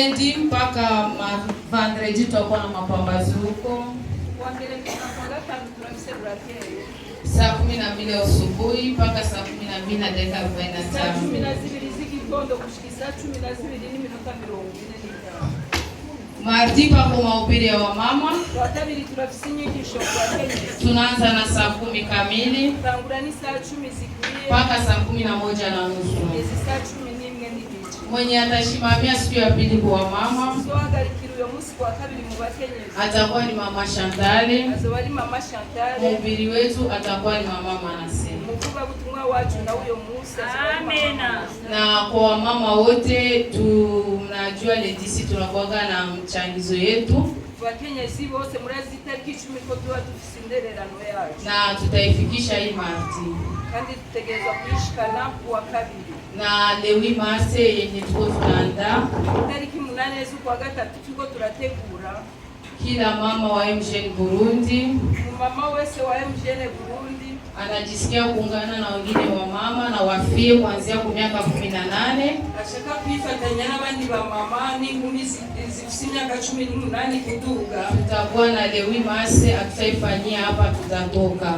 lundi mpaka vendredi tutakuwa na mapambazuko. Saa 12 asubuhi mpaka saa 12 na dakika 45. Mardi pako mahubiri ya wamama. Tunaanza na saa 10 kamili mpaka saa 11:30. Mwenye atashimamia siku ya pili kwa mama atakuwa ni mama Chantal. Mhubiri wetu atakuwa ni mama Manase. Na kwa mama wote tunajua ledisi tunakuwa na mchangizo yetu. Na tutaifikisha hii Marti. Na lewi mase yenye tuko tunaandaa kila mama wa MGN Burundi, anajisikia kuungana na wengine wa mama na wafie kuanzia kwa miaka 18 ashaka kwifatanya n'abandi ba mama n'ingumi zifite miaka 18 kuduga. Tutakuwa na lewi mase atutaifanyia hapa, tutatoka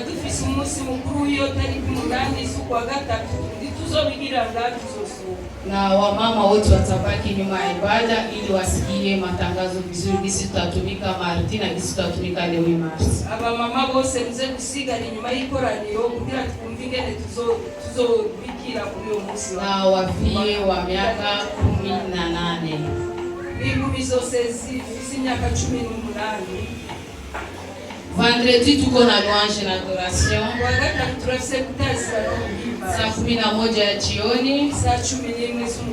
dufise umunsi mukuru hiyo tariki 8 siku ya gatatu tuzobigira ngapi zoso. Na wamama wote watabaki nyuma ya ibada ili wasikie matangazo vizuri. Sisi tutatumika Marti na sisi tutatumika leo Mars. Aba mama bose mze gusigara nyuma y'ikoraniro kugira twumvike tuzobikira kuri uyo munsi. Na wafie wa miaka 18 ingumi zose zifise imyaka 18. Vendredi tuko na louange na adoration. Saa 11 ya jioni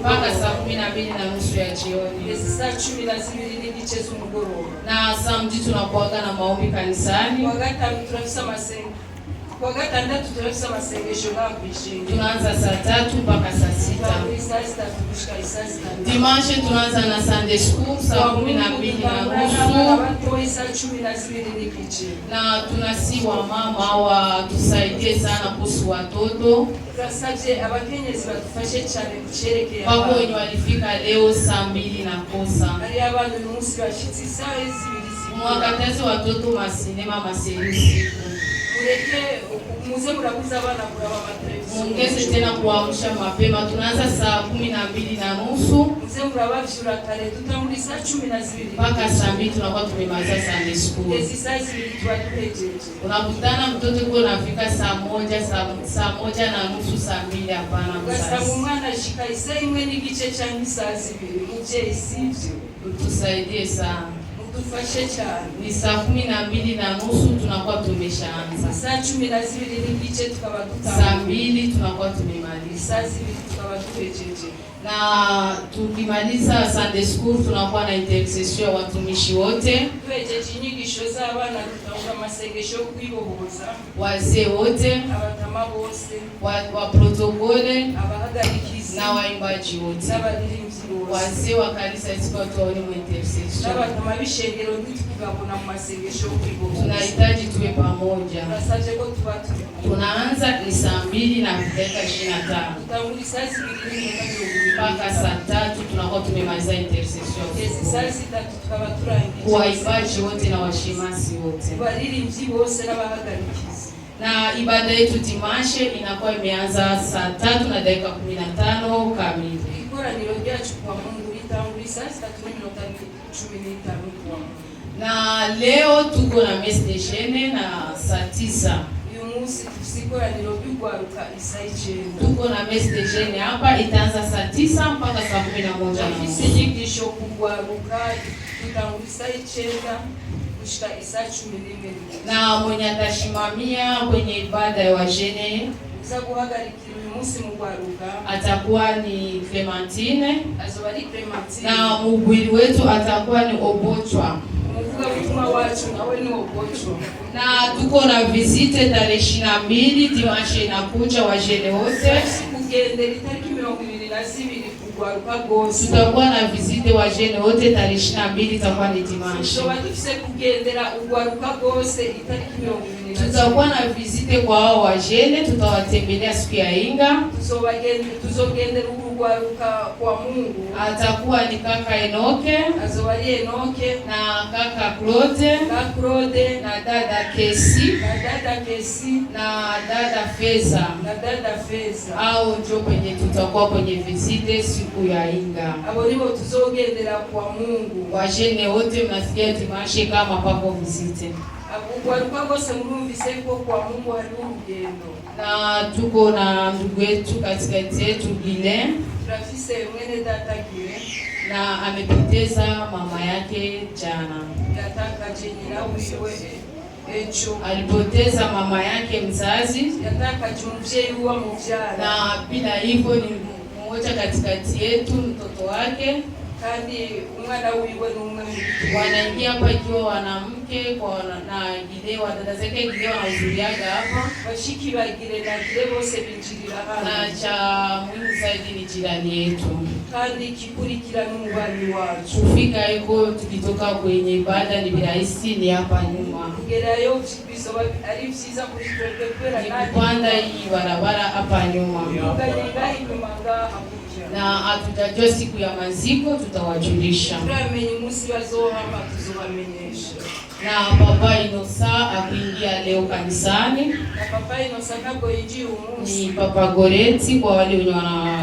mpaka saa 12:30 ya jioni. Na samedi tunakuwa na maombi kanisani. Tunaanza saa 3 mpaka saa 6. Dimanche tunaanza na Sunday school saa 12:30. Na tunasi wa mama watusaidie sana kuhusu watoto. Wako wenye walifika leo saa 2 na kosa. Mwakatazi watoto masinema maserisi. Mungeze tena kuamsha mapema. Tunaanza saa 12:30. Mpaka saa 2 tunakuwa tumemaliza Sunday school. Unakutana mtoto uko nafika saa 1, saa 1:30, saa 2 hapana mzazi. Tusaidie sana. Ni saa 12:30 tunakuwa tumeshaanza. Saa 12:30 tukaba tutaanza. Saa 2 tunakuwa tumemaliza. Saa 2 tukaba tumejeje. Na tukimaliza Sunday school tunakuwa na intercession ya watumishi wote. Twejeje inyigisho z'abana tutaunga masengesho kwibohoza. Wazee wote, abatama bose, wa protokole, abahagarikizi na waimbaji wote. N'abaririmbyi bose. Wazee wa kanisa siko tuone mu intercession. N'abatama bishengero tukibabona mu masengesho kwibohoza. Tunahitaji tuwe pamoja. Nasaje ko tubatu. Tunaanza ni saa 2 na dakika 25. Tutanguli saa 2 mpaka saa 3 tunakuwa tumemaliza intercession. Saa 6 tukaba turangiza. Waimbaji wote na washemasi wote. Baririmbyi bose n'abahagarikizi. Na ibada yetu dimanche inakuwa imeanza saa 3 na dakika 15 kamili. Ikoraniro ryacu kwa Mungu litanguli saa 3:15 kwa. Na leo tuko na messe de jeûne na saa 9. Tuko na messe de jeûne hapa itaanza saa 9 mpaka saa 11. Inyigisho kugwaruka tutangulisa 9 kushika saa 11. Na mwenye atashimamia kwenye ibada ya wajene za guhagarikira uyu munsi mu gwaruka atakuwa ni Clementine. Azobari Clementine. Na mhubiri wetu atakuwa ni Obochwa. Na tuko na visite tarehe 22 dimanche inakuja wajene wote. Tutakuwa na visite wajene wote tarehe 22 itakuwa ni dimanche. Tutakuwa na visite kwa hao wajene, tutawatembelea siku ya Inga. Tuzogendera kugaruka kwa Mungu atakuwa ni kaka Enoke, azobali Enoke na kaka Claude, na dada Kesi, na dada Feza. Au ndio kwenye tutakuwa kwenye visite siku ya Inga. Abo nibo tuzogendera kwa Mungu. Wajene wote mnasikia dimanche kama pako visite. Walikuwa bose murumvise ko kwa Mungu hari urugendo. Na tuko na ndugu yetu katikati yetu Gile. Tunafise mwene data Gile na amepoteza mama yake jana. Yataka jenira wiwe echo. Alipoteza mama yake mzazi. Yataka jumvye yuwa muvyara. Na bila hivyo ni mmoja katikati yetu mtoto wake. Kandi umwana wiwe n'umwe wanaingia hapa ikiwa wanamke kwa na Gile wa dada zake Gile wanahudhuriaga hapa. Bashiki ba Gile na Gile bose binjirira hapa. Na cha muhimu zaidi ni jirani yetu. Kandi kikurikira n'umubani wacu. Kufika huko tukitoka kwenye ibada ni birahisi, ni hapa nyuma. Kugerayo bisoba ari vyiza kuri twebwe kwera nani. Kupanda hii barabara hapa nyuma. Na hatujajua siku ya maziko, tutawajulisha. Turamenye umunsi bazohama tuzobamenyesha. Na Papa Inosa akiingia leo kanisani. Na Papa Inosa kako inji umunsi. Ni Papa Goreti kwa wale wenye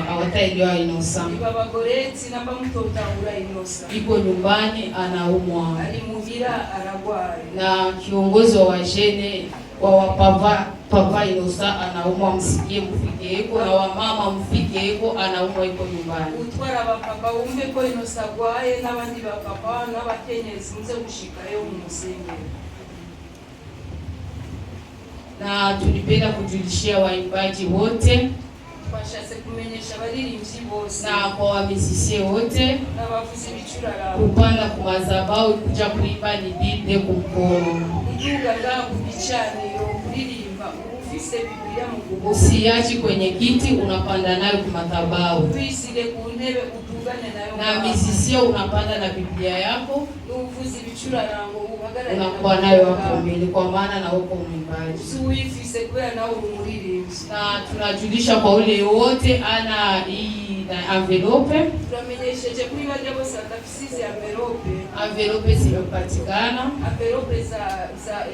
hawataelewa Inosa. Ni Papa Goreti namba mtoto ura Inosa. Iko nyumbani anaumwa. Alimuhira aragwara. Na kiongozi wa wajene wa Papa Inosa anaumwa, msikie mfike eko, na wamama mfike eko anaumwa iko nyumbani. Utwara abapapa umve ko Inosa gwaye n'abandi bapapa n'abakenyezi muze gushikayo mu musengero. Na tulipenda kujulishia waimbaji wote, twashatse kumenyesha abaririmbyi bose na kwa wamizisie wote, n'abavuzi bicurara kupanda ku madhabahu kuja kuimba ni Biblia kumkono. Uduga ngaho kubicaniro kuririmba ufise Biblia mu gubo. Usiachi kwenye kiti, unapanda nayo ku madhabahu. Tuisige ku ntebe utugane nayo. Na mizisio unapanda na Biblia yako. N'uvuzi bicurarango uhagarare unakuwa nayo hapo mbele, kwa maana na uko mwimbaji. Uifise kwera nawe umuririmbyi. Na tunajulisha kwa ule wote ana hii na envelope. Turamenyesheje kuri bajya bose badafisize envelope zinapatikana. Envelope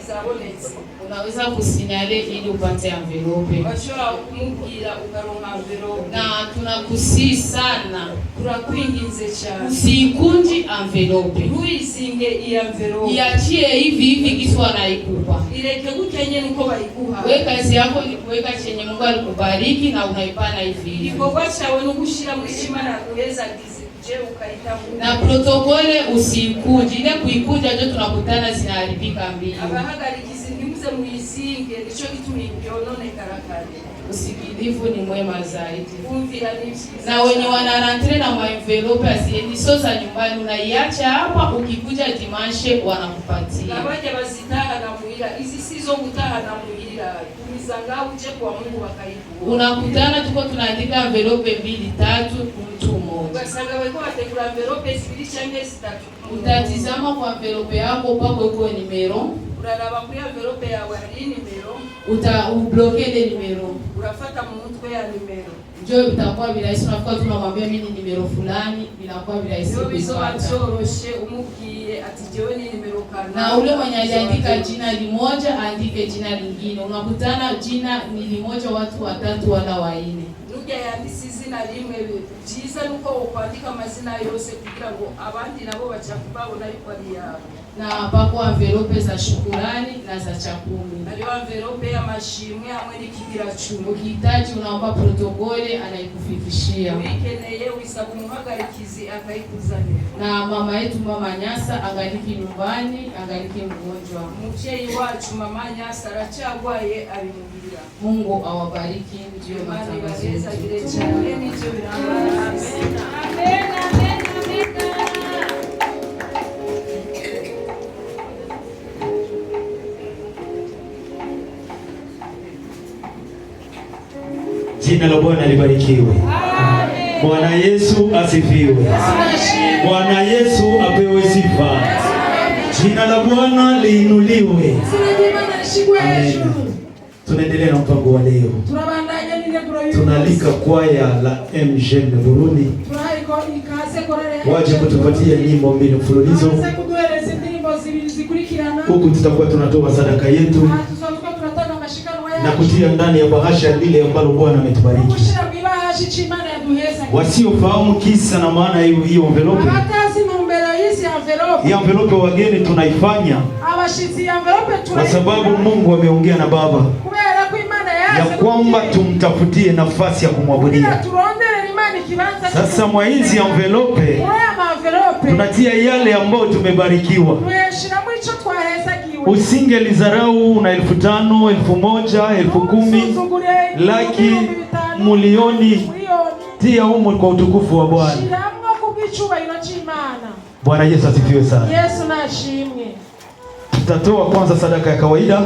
zabonetse. Unaweza kusinyale ili upate envelope. Bashobora kumubwira ukaronka envelope. Na tunakusii sana, turakwinginze cyane, usikunji envelope. Ruisinge iyi envelope. Iachie hivi kiswa anaikupa. Ireke gukenye nuko bayikuha. Wewe kazi yako ni kuweka chenye Mungu alikubariki na unaipana hivi. Igikorwa cyawe no gushira muri Imana kuweza je ukaitamu. Na protokole usikunji. Ile kuikunja ndio tunakutana zinaharibika mbili. Abahagarikizi ntimuze muyisinge, nico gituma ibyonone karakari. Usikilivu ni mwema zaidi. Kumvira ni vyiza. Na wenye wanarantre na envelope asiendi sosa nyumbani, unaiacha hapa, ukikuja dimanche wanakupatia. Na waje bazitaha na muhira, hizi sizo gutaha na muhira. Kumizanga uje kwa Mungu wakaibu. Unakutana tuko tunaandika envelope 2 3 mtu mmoja. Ugasanga weko wategura envelope 2 cyangwa 3. Utatizama kwa envelope yako pako iko numero. Uraraba kuri envelope yawe ari numero. Ubloke ile numero. Urafata mu mutwe ya numero. Njoo itakuwa virahisi, unafikwa tunamwambia mimi ni numero fulani, inakuwa virahisi kuipata. Bizobatoroshe umubwiye ati jewe ni numero kana. Na ule mwenye aliandika jina limoja andike jina lingine. Unakutana jina ni limoja watu watatu wala waine. Nujya yandisi izina rimwe byiza nuko ukwandika amazina yose kugira ngo abandi nabo bacha kubabona yuko ari yabo. Na pako envelope za shukurani na za chakumi. Ndio envelope ya mashimwe hamwe n'ikigira 10. Ukihitaji unaomba protokole anaikufikishia. Wikeneye wisabu muhagarikizi akaikuzanira. Na mama yetu Mama Nyasa angaliki nyumbani, angaliki mgonjwa. Muvyeyi wacu Mama Nyasa aracagwaye abimugira. Mungu awabariki, ndio matangazo yetu. Amen. Amen. Jina la Bwana libarikiwe. Amen. Bwana Yesu asifiwe. Bwana Yesu apewe sifa. Jina la Bwana liinuliwe. Amen. Tunaendelea na mpango wa leo. Tunalika kwaya la MGN Burundi waje kutupatia nyimbo mbili mfululizo. Huku tutakuwa tunatoa sadaka yetu na kutia ndani ya bahasha lile ambalo Bwana ametubariki. Wasiofahamu kisa na maana hiyo envelope. Hii envelope wageni tunaifanya kwa sababu Mungu ameongea na Baba ya kwamba tumtafutie nafasi ya kumwabudia. Sasa mwa hizi envelope tunatia yale ambayo tumebarikiwa. Usingelizarau na 5,000, 1,000, 10,000, laki, milioni, tia humo kwa utukufu wa Bwana. Bwana Yesu asifiwe sana. Tutatoa kwanza sadaka ya kawaida.